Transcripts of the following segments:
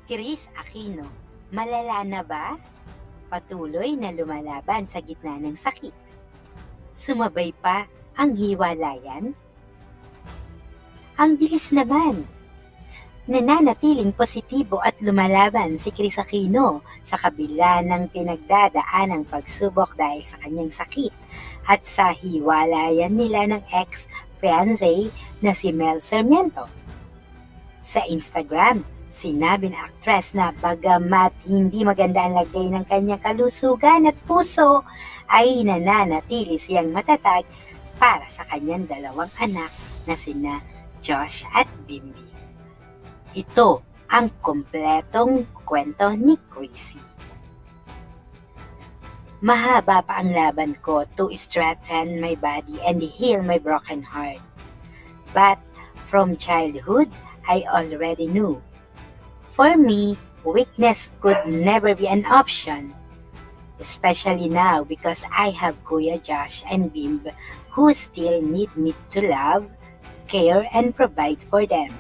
Kris Aquino, malala na ba? Patuloy na lumalaban sa gitna ng sakit. Sumabay pa ang hiwalayan? Ang bilis naman! Nananatiling positibo at lumalaban si Kris Aquino sa kabila ng pinagdadaanang pagsubok dahil sa kanyang sakit at sa hiwalayan nila ng ex-fiancé na si Mel Sarmiento. Sa Instagram, sinabi ng aktres na bagamat hindi maganda ang lagay ng kanyang kalusugan at puso, ay nananatili siyang matatag para sa kanyang dalawang anak na sina Josh at Bimbi. Ito ang kompletong kwento ni Chrissy. Mahaba pa ang laban ko to strengthen my body and heal my broken heart. But from childhood, I already knew. For me, weakness could never be an option. Especially now because I have Kuya Josh and Bimb who still need me to love, care, and provide for them.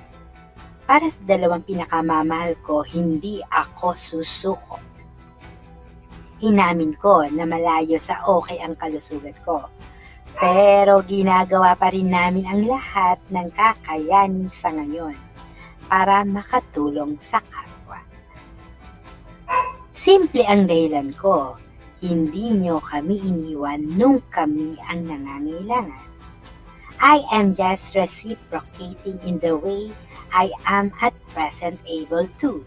Para sa dalawang pinakamamahal ko, hindi ako susuko. Inamin ko na malayo sa okay ang kalusugan ko. Pero ginagawa pa rin namin ang lahat ng kakayanin sa ngayon para makatulong sa kapwa. Simple ang dahilan ko, hindi nyo kami iniwan nung kami ang nangangailangan. I am just reciprocating in the way I am at present able to.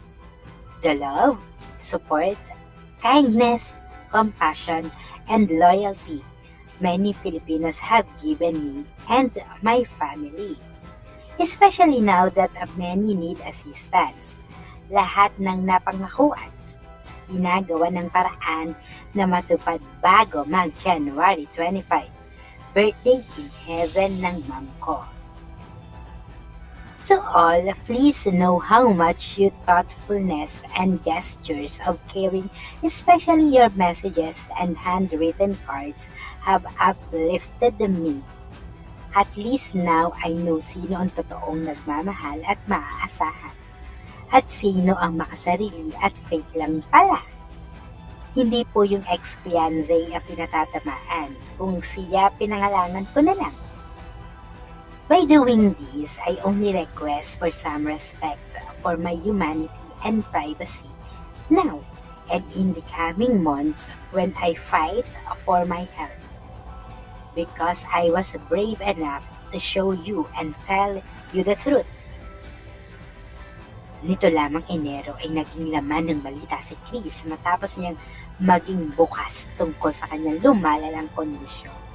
The love, support, kindness, compassion, and loyalty many Filipinos have given me and my family. Especially now that many need assistance. Lahat ng napangakuan, ginagawa ng paraan na matupad bago mag-January 25, birthday in heaven ng mom ko. To all, please know how much your thoughtfulness and gestures of caring, especially your messages and handwritten cards, have uplifted me. At least now I know sino ang totoong nagmamahal at maaasahan. At sino ang makasarili at fake lang pala. Hindi po yung ex-fiancé ang pinatatamaan, kung siya pinangalangan ko na lang. By doing this, I only request for some respect for my humanity and privacy now and in the coming months when I fight for my health. Because I was brave enough to show you and tell you the truth. Nito lamang Enero ay naging laman ng balita si Kris matapos niyang maging bukas tungkol sa kanyang lumalalang kondisyon.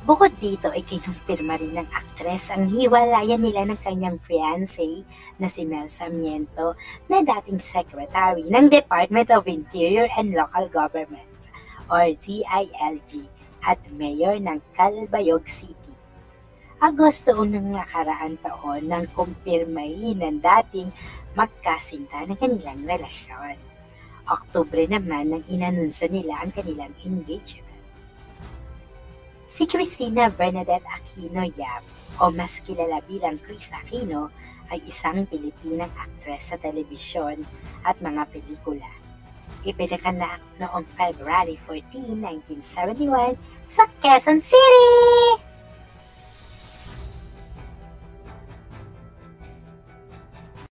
Bukod dito ay kinumpirma rin ng aktres ang hiwalayan nila ng kanyang fiancé na si Mel Sarmiento na dating Secretary ng Department of Interior and Local Government or DILG at Mayor ng Calbayog City. Agosto unang nakaraang taon nang kumpirmahin ng dating magkasinta ng kanilang relasyon. Oktubre naman nang inanunsyo nila ang kanilang engagement. Si Cristina Bernadette Aquino Yap, o mas kilala bilang Kris Aquino, ay isang Pilipinang aktres sa telebisyon at mga pelikula. Ipinanganak noong February 14, 1971 sa Quezon City!